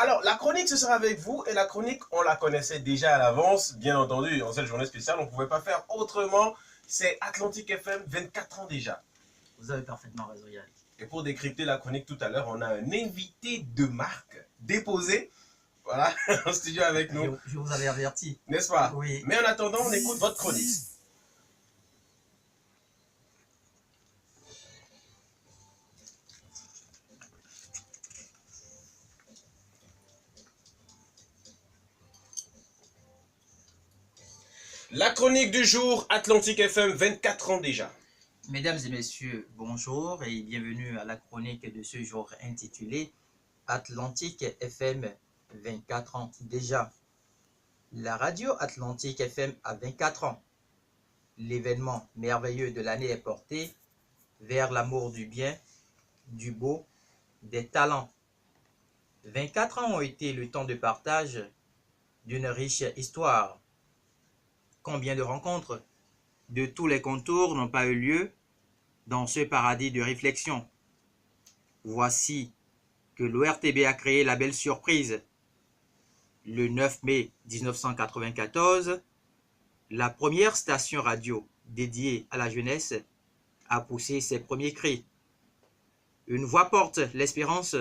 Alors, la chronique, ce sera avec vous. Et la chronique, on la connaissait déjà à l'avance, bien entendu. En cette journée spéciale, on ne pouvait pas faire autrement. C'est Atlantique FM, 24 ans déjà. Vous avez parfaitement raison, Yannick. Et pour décrypter la chronique tout à l'heure, on a un invité de marque déposé, voilà, en studio avec nous. Je vous avais averti. N'est-ce pas? Oui. Mais en attendant, on écoute votre chronique. La chronique du jour, Atlantique FM, 24 ans déjà. Mesdames et messieurs, bonjour et bienvenue à la chronique de ce jour intitulée Atlantique FM 24 ans déjà. La radio Atlantique FM a 24 ans. L'événement merveilleux de l'année est porté vers l'amour du bien, du beau, des talents. 24 ans ont été le temps de partage d'une riche histoire. Combien de rencontres de tous les contours n'ont pas eu lieu dans ce paradis de réflexion. Voici que l'ORTB a créé la belle surprise. Le 9 mai 1994, la première station radio dédiée à la jeunesse a poussé ses premiers cris. Une voix porte l'espérance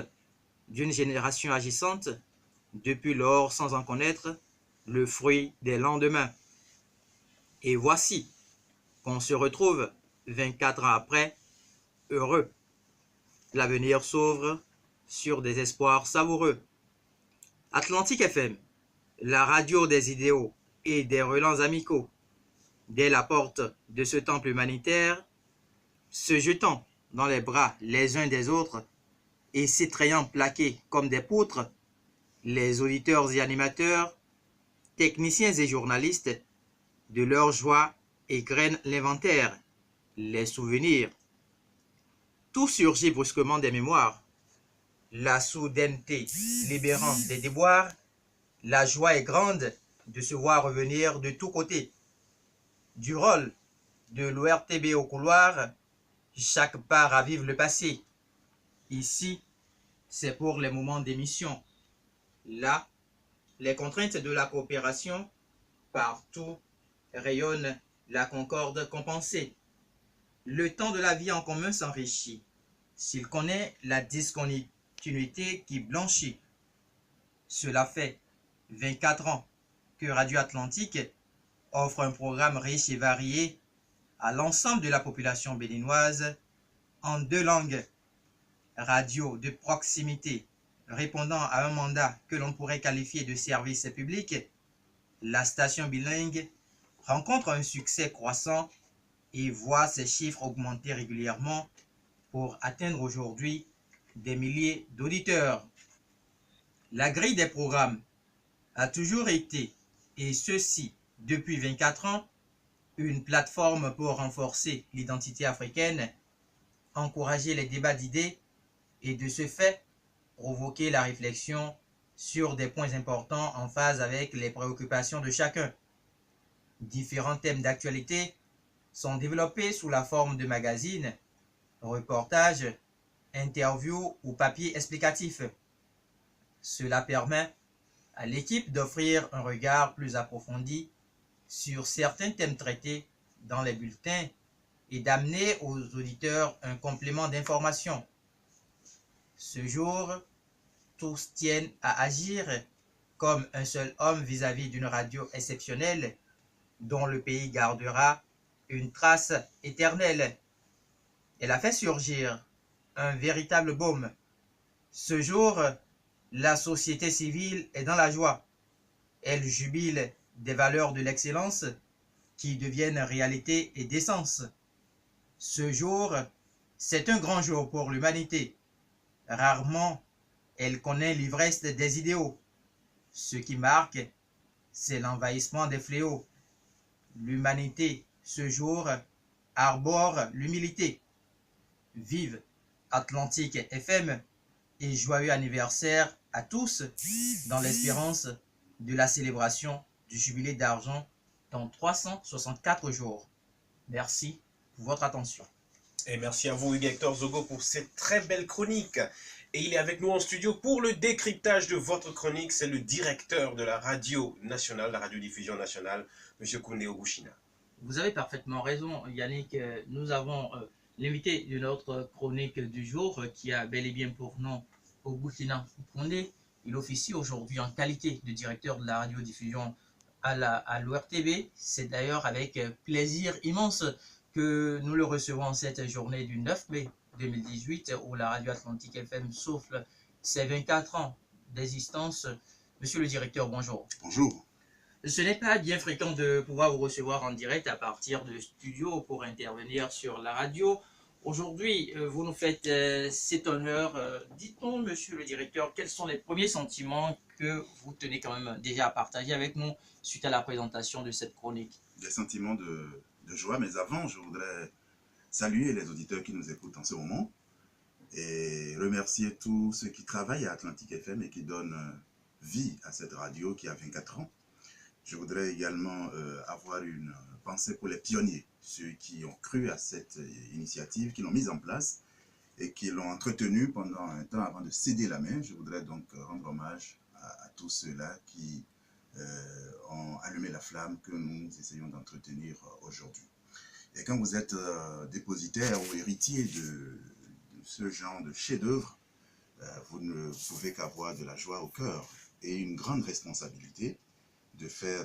d'une génération agissante, depuis lors sans en connaître le fruit des lendemains. Et voici qu'on se retrouve 24 ans après, heureux. L'avenir s'ouvre sur des espoirs savoureux. Atlantique FM, la radio des idéaux et des relents amicaux, dès la porte de ce temple humanitaire, se jetant dans les bras les uns des autres et s'étrayant plaqués comme des poutres, les auditeurs et animateurs, techniciens et journalistes, de leur joie égrènent l'inventaire, les souvenirs. Tout surgit brusquement des mémoires. La soudaineté libérant des déboires, la joie est grande de se voir revenir de tous côtés. Du rôle de l'ORTB au couloir, chaque pas ravive le passé. Ici, c'est pour les moments d'émission. Là, les contraintes de la coopération, partout, rayonne la concorde compensée. Le temps de la vie en commun s'enrichit, s'il connaît la discontinuité qui blanchit. Cela fait 24 ans que Radio Atlantique offre un programme riche et varié à l'ensemble de la population béninoise en 2 langues. Radio de proximité répondant à un mandat que l'on pourrait qualifier de service public, la station bilingue rencontre un succès croissant et voit ses chiffres augmenter régulièrement pour atteindre aujourd'hui des milliers d'auditeurs. La grille des programmes a toujours été, et ceci depuis 24 ans, une plateforme pour renforcer l'identité africaine, encourager les débats d'idées et de ce fait provoquer la réflexion sur des points importants en phase avec les préoccupations de chacun. Différents thèmes d'actualité sont développés sous la forme de magazines, reportages, interviews ou papiers explicatifs. Cela permet à l'équipe d'offrir un regard plus approfondi sur certains thèmes traités dans les bulletins et d'amener aux auditeurs un complément d'information. Ce jour, tous tiennent à agir comme un seul homme vis-à-vis d'une radio exceptionnelle dont le pays gardera une trace éternelle. Elle a fait surgir un véritable baume. Ce jour, la société civile est dans la joie. Elle jubile des valeurs de l'excellence qui deviennent réalité et décence. Ce jour, c'est un grand jour pour l'humanité. Rarement, elle connaît l'ivresse des idéaux. Ce qui marque, c'est l'envahissement des fléaux. L'humanité, ce jour, arbore l'humilité. Vive Atlantique FM et joyeux anniversaire à tous dans l'espérance de la célébration du jubilé d'argent dans 364 jours. Merci pour votre attention. Et merci à vous, Hugues Hector Zogo, pour cette très belle chronique. Et il est avec nous en studio pour le décryptage de votre chronique. C'est le directeur de la radio nationale, la radiodiffusion nationale, M. Koundé Ogushina. Vous avez parfaitement raison, Yannick. Nous avons l'invité de notre chronique du jour qui a bel et bien pour nom Ogushina Koundé. Il officie aujourd'hui en qualité de directeur de la radiodiffusion à l'ORTB. C'est d'ailleurs avec plaisir immense que nous le recevons cette journée du 9 mai 2018 où la radio Atlantique FM souffle ses 24 ans d'existence. Monsieur le directeur, bonjour. Bonjour. Ce n'est pas bien fréquent de pouvoir vous recevoir en direct à partir de studio pour intervenir sur la radio. Aujourd'hui, vous nous faites cet honneur. Dites-nous, monsieur le directeur, quels sont les premiers sentiments que vous tenez quand même déjà à partager avec nous suite à la présentation de cette chronique? Des sentiments de joie, mais avant, je voudrais saluer les auditeurs qui nous écoutent en ce moment et remercier tous ceux qui travaillent à Atlantique FM et qui donnent vie à cette radio qui a 24 ans. Je voudrais également avoir une pensée pour les pionniers, ceux qui ont cru à cette initiative, qui l'ont mise en place et qui l'ont entretenue pendant un temps avant de céder la main. Je voudrais donc rendre hommage à tous ceux-là qui ont allumé la flamme que nous essayons d'entretenir aujourd'hui. Et quand vous êtes dépositaire ou héritier de ce genre de chef-d'œuvre, vous ne pouvez qu'avoir de la joie au cœur et une grande responsabilité de faire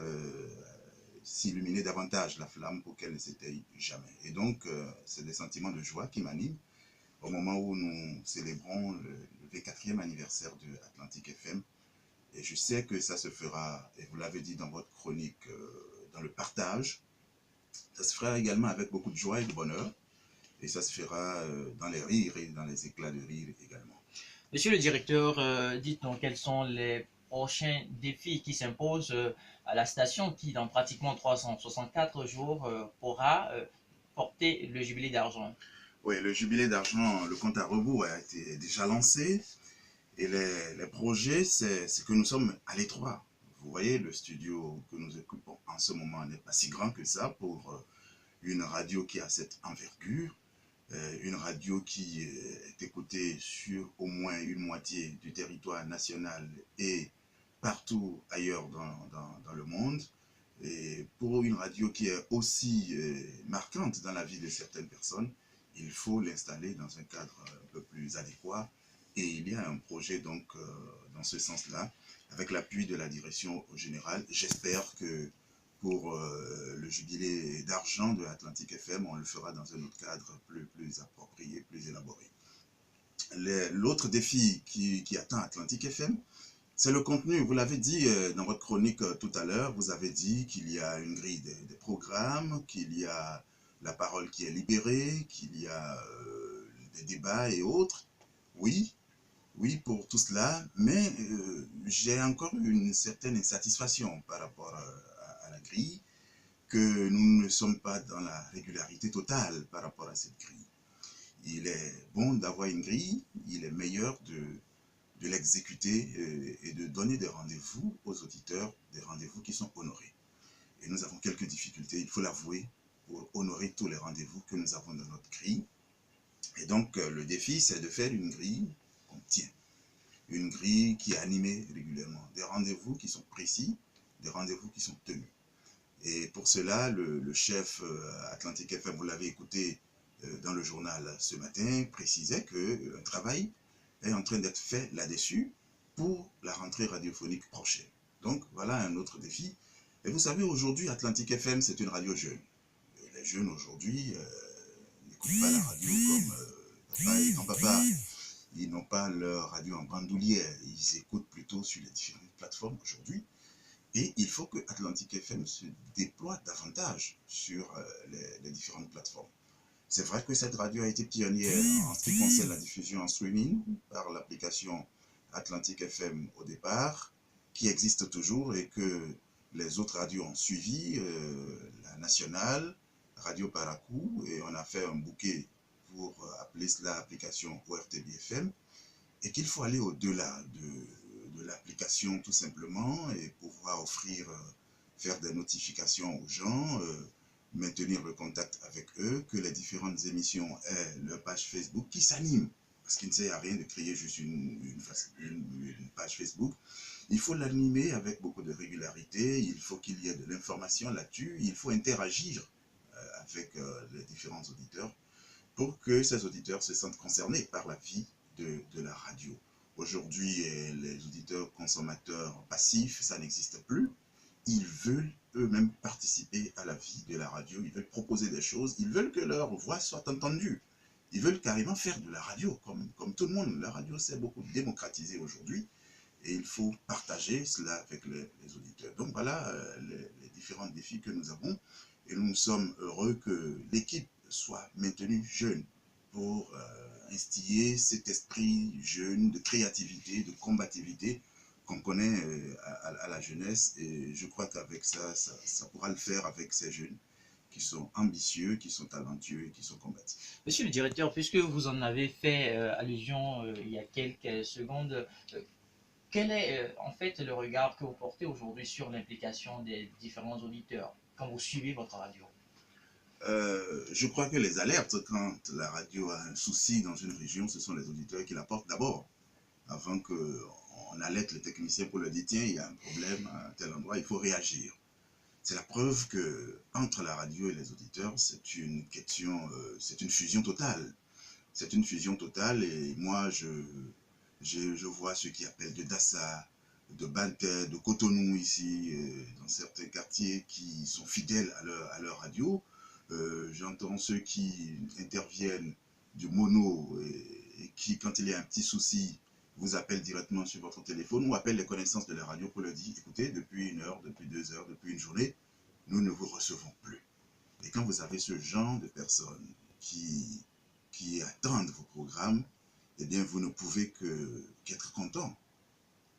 s'illuminer davantage la flamme pour qu'elle ne s'éteigne jamais. Et donc, c'est des sentiments de joie qui m'animent au moment où nous célébrons le 24e anniversaire de Atlantique FM. Et je sais que ça se fera, et vous l'avez dit dans votre chronique, dans le partage. Ça se fera également avec beaucoup de joie et de bonheur. Et ça se fera dans les rires et dans les éclats de rire également. Monsieur le directeur, dites-nous quels sont les prochains défis qui s'imposent à la station qui, dans pratiquement 364 jours, pourra porter le jubilé d'argent. Oui, le jubilé d'argent, le compte à rebours a été déjà lancé. Et les projets, c'est que nous sommes à l'étroit. Vous voyez, le studio que nous occupons en ce moment n'est pas si grand que ça pour une radio qui a cette envergure. Une radio qui est écoutée sur au moins une moitié du territoire national et partout ailleurs dans le monde. Et pour une radio qui est aussi marquante dans la vie de certaines personnes, il faut l'installer dans un cadre un peu plus adéquat. Et il y a un projet donc dans ce sens-là, avec l'appui de la direction générale. J'espère que pour le jubilé d'argent de Atlantique FM, on le fera dans un autre cadre plus approprié, plus élaboré. L'autre défi qui attend Atlantique FM, c'est le contenu. Vous l'avez dit dans votre chronique tout à l'heure, vous avez dit qu'il y a une grille des programmes, qu'il y a la parole qui est libérée, qu'il y a des débats et autres. Oui, pour tout cela, mais j'ai encore une certaine insatisfaction par rapport à la grille, que nous ne sommes pas dans la régularité totale par rapport à cette grille. Il est bon d'avoir une grille, il est meilleur de l'exécuter et de donner des rendez-vous aux auditeurs, des rendez-vous qui sont honorés. Et nous avons quelques difficultés, il faut l'avouer, pour honorer tous les rendez-vous que nous avons dans notre grille. Et donc, le défi, c'est de faire une grille qu'on tient. Une grille qui est animée régulièrement. Des rendez-vous qui sont précis, des rendez-vous qui sont tenus. Et pour cela, le chef Atlantique FM, vous l'avez écouté dans le journal ce matin, précisait qu'un travail est en train d'être fait là-dessus pour la rentrée radiophonique prochaine. Donc, voilà un autre défi. Et vous savez, aujourd'hui, Atlantique FM, c'est une radio jeune. Et les jeunes, aujourd'hui, n'écoutent pas la radio comme papa et grand-papa. Ils n'ont pas leur radio en bandoulière. Ils écoutent plutôt sur les différentes plateformes aujourd'hui. Et il faut que Atlantique FM se déploie davantage sur les différentes plateformes. C'est vrai que cette radio a été pionnière en ce qui concerne la diffusion en streaming par l'application Atlantique FM au départ, qui existe toujours et que les autres radios ont suivi, la nationale, Radio Paracou, et on a fait un bouquet pour appeler cela application ORTB FM, et qu'il faut aller au-delà de l'application tout simplement et pouvoir offrir, faire des notifications aux gens, maintenir le contact avec eux, que les différentes émissions aient leur page Facebook qui s'anime. Parce qu'il ne sert à rien de créer juste une page Facebook. Il faut l'animer avec beaucoup de régularité, il faut qu'il y ait de l'information là-dessus, il faut interagir avec les différents auditeurs pour que ces auditeurs se sentent concernés par la vie de la radio. Aujourd'hui, les auditeurs consommateurs passifs, ça n'existe plus. Ils veulent eux-mêmes participer à la vie de la radio, ils veulent proposer des choses, ils veulent que leur voix soit entendue. Ils veulent carrément faire de la radio, comme tout le monde. La radio s'est beaucoup démocratisée aujourd'hui et il faut partager cela avec les auditeurs. Donc voilà les différents défis que nous avons et nous sommes heureux que l'équipe soit maintenue jeune pour instiller cet esprit jeune de créativité, de combativité qu'on connaît à la jeunesse. Et je crois qu'avec ça pourra le faire avec ces jeunes qui sont ambitieux, qui sont talentueux et qui sont combatifs. Monsieur le directeur, puisque vous en avez fait allusion il y a quelques secondes, quel est en fait le regard que vous portez aujourd'hui sur l'implication des différents auditeurs quand vous suivez votre radio? Je crois que les alertes, quand la radio a un souci dans une région, ce sont les auditeurs qui l'apportent d'abord, avant qu'on alerte le technicien pour leur dire tiens, il y a un problème à tel endroit, il faut réagir. C'est la preuve que entre la radio et les auditeurs, c'est une question, c'est une fusion totale. C'est une fusion totale et moi, je vois ceux qui appellent de Dassa, de Bantais, de Cotonou ici, dans certains quartiers qui sont fidèles à leur radio. J'entends ceux qui interviennent du mono et qui, quand il y a un petit souci, vous appellent directement sur votre téléphone ou appellent les connaissances de la radio pour leur dire écoutez, depuis 1 heure, depuis 2 heures, depuis une journée, nous ne vous recevons plus. Et quand vous avez ce genre de personnes qui attendent vos programmes, eh bien vous ne pouvez qu'être content,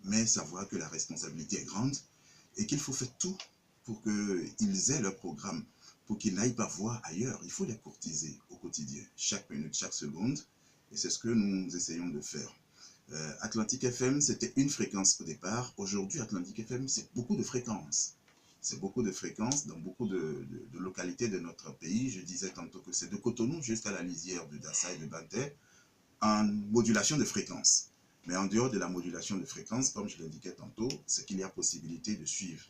mais savoir que la responsabilité est grande et qu'il faut faire tout pour qu'ils aient leur programme, pour qu'ils n'aillent pas voir ailleurs. Il faut les courtiser au quotidien, chaque minute, chaque seconde, et c'est ce que nous essayons de faire. Atlantique FM, c'était une fréquence au départ. Aujourd'hui, Atlantique FM, c'est beaucoup de fréquences. C'est beaucoup de fréquences dans beaucoup de localités de notre pays. Je disais tantôt que c'est de Cotonou jusqu'à la lisière de Dassa et de Bantais en modulation de fréquences. Mais en dehors de la modulation de fréquences, comme je l'indiquais tantôt, c'est qu'il y a possibilité de suivre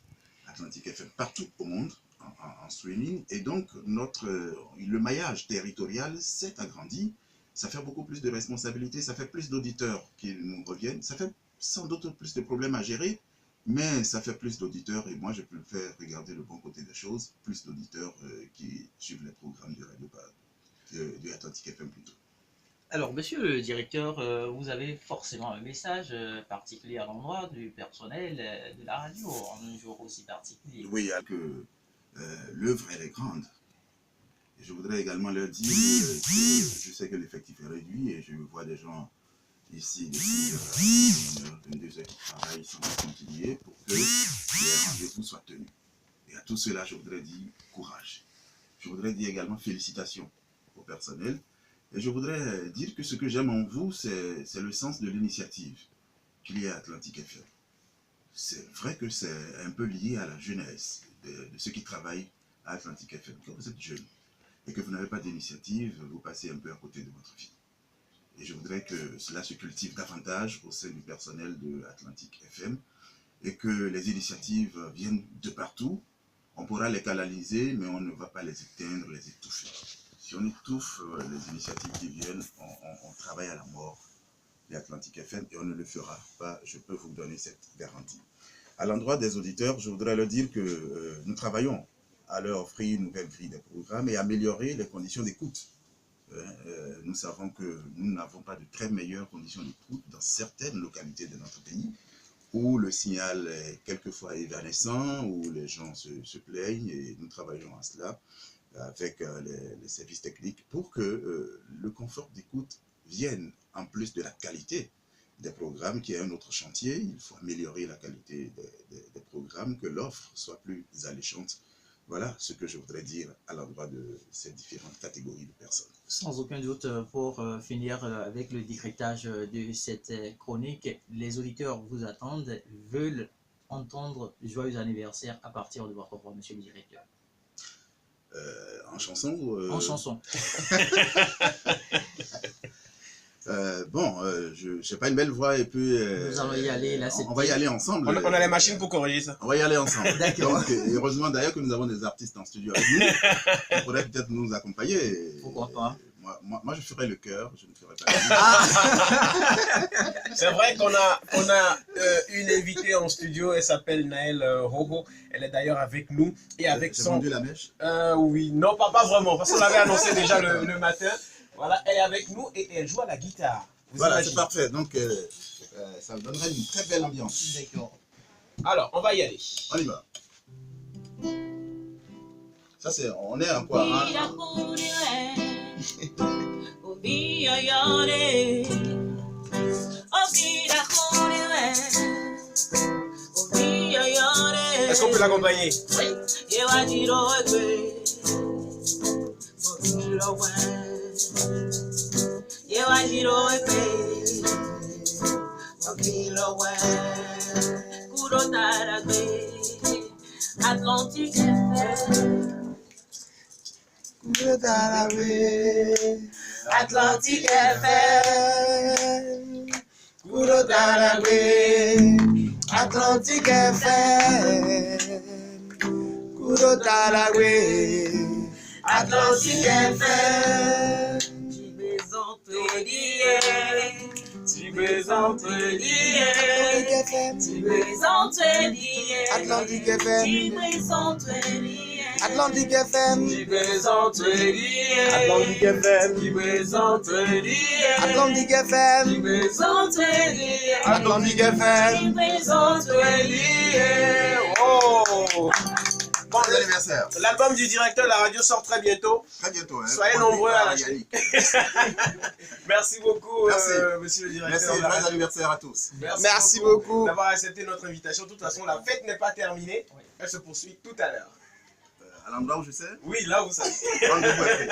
Atlantique FM partout au monde en streaming. Et donc, le maillage territorial s'est agrandi. Ça fait beaucoup plus de responsabilités, ça fait plus d'auditeurs qui nous reviennent, ça fait sans doute plus de problèmes à gérer, mais ça fait plus d'auditeurs et moi je préfère regarder le bon côté des choses, plus d'auditeurs qui suivent les programmes de radio de Atlantique FM plutôt. Alors, monsieur le directeur, vous avez forcément un message particulier à l'endroit du personnel de la radio en un jour aussi particulier. Oui, que l'œuvre elle est grande. Je voudrais également leur dire que je sais que l'effectif est réduit et je vois des gens ici depuis 22 heures qui travaillent sans continuer pour que les rendez-vous soient tenus. Et à tout cela, je voudrais dire courage. Je voudrais dire également félicitations au personnel. Et je voudrais dire que ce que j'aime en vous, c'est le sens de l'initiative qu'il y a à Atlantique FM. C'est vrai que c'est un peu lié à la jeunesse de ceux qui travaillent à Atlantique FM. Quand vous êtes jeune, et que vous n'avez pas d'initiative, vous passez un peu à côté de votre vie. Et je voudrais que cela se cultive davantage au sein du personnel de Atlantique FM et que les initiatives viennent de partout. On pourra les canaliser, mais on ne va pas les éteindre, les étouffer. Si on étouffe les initiatives qui viennent, on travaille à la mort de Atlantique FM et on ne le fera pas. Je peux vous donner cette garantie. À l'endroit des auditeurs, je voudrais leur dire que nous travaillons à leur offrir une nouvelle grille de programmes et améliorer les conditions d'écoute. Nous savons que nous n'avons pas de très meilleures conditions d'écoute dans certaines localités de notre pays où le signal est quelquefois évanescent, où les gens se plaignent et nous travaillons à cela avec les services techniques pour que le confort d'écoute vienne en plus de la qualité des programmes qui est un autre chantier. Il faut améliorer la qualité des programmes, que l'offre soit plus alléchante. Voilà ce que je voudrais dire à l'endroit de ces différentes catégories de personnes. Sans aucun doute, pour finir avec le décryptage de cette chronique, les auditeurs vous attendent, veulent entendre joyeux anniversaire à partir de votre voix, monsieur le directeur. En chanson ou En chanson. Je n'ai pas une belle voix et puis... Nous allons y aller, là, on va y aller ensemble. On a les machines pour corriger ça. On va y aller ensemble. D'accord. Donc, et heureusement d'ailleurs que nous avons des artistes en studio avec nous. Ils pourraient peut-être nous accompagner. Pourquoi pas? Moi, je ferai le chœur, je ne ferai pas la C'est vrai qu'on a une invitée en studio, elle s'appelle Naël Roho. Elle est d'ailleurs avec nous et avec J'ai son... vendu la mèche. Oui, non, pas vraiment, parce qu'on l'avait annoncé déjà le matin. Voilà, elle est avec nous et elle joue à la guitare. Vous Voilà, imaginez? c'est parfait. Donc, ça me donnerait une très belle ambiance. D'accord. Alors, on va y aller. On y va. Ça, c'est... On est en quoi hein? Est-ce qu'on peut l'accompagner? Atlantique FM. Atlantique FM. Atlantique FM. Atlantique FM. Tu présentes Atlantique FM. Atlantique FM. Tu présentes Atlantique FM. Tu présentes Atlantique FM. Tu présentes Atlantique FM. Tu présentes Oh! Bon, Bon anniversaire. l'album du directeur de la radio sort très bientôt. Très bientôt. Hein. Soyez Produit nombreux par à l'acheter. Yannick. Merci beaucoup, Merci. monsieur le Merci, directeur. joyeux anniversaire à tous. Merci beaucoup d'avoir accepté notre invitation. De toute façon, la fête n'est pas terminée. Elle se poursuit tout à l'heure. À l'endroit où je sais. Oui, là, vous savez. Rendez-vous après.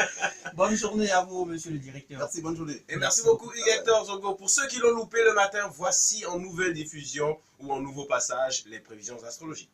Bonne journée à vous, monsieur le directeur. Merci, bonne journée. Et merci beaucoup, Hector Zogo. Pour ceux qui l'ont loupé le matin, voici en nouvelle diffusion ou en nouveau passage les prévisions astrologiques.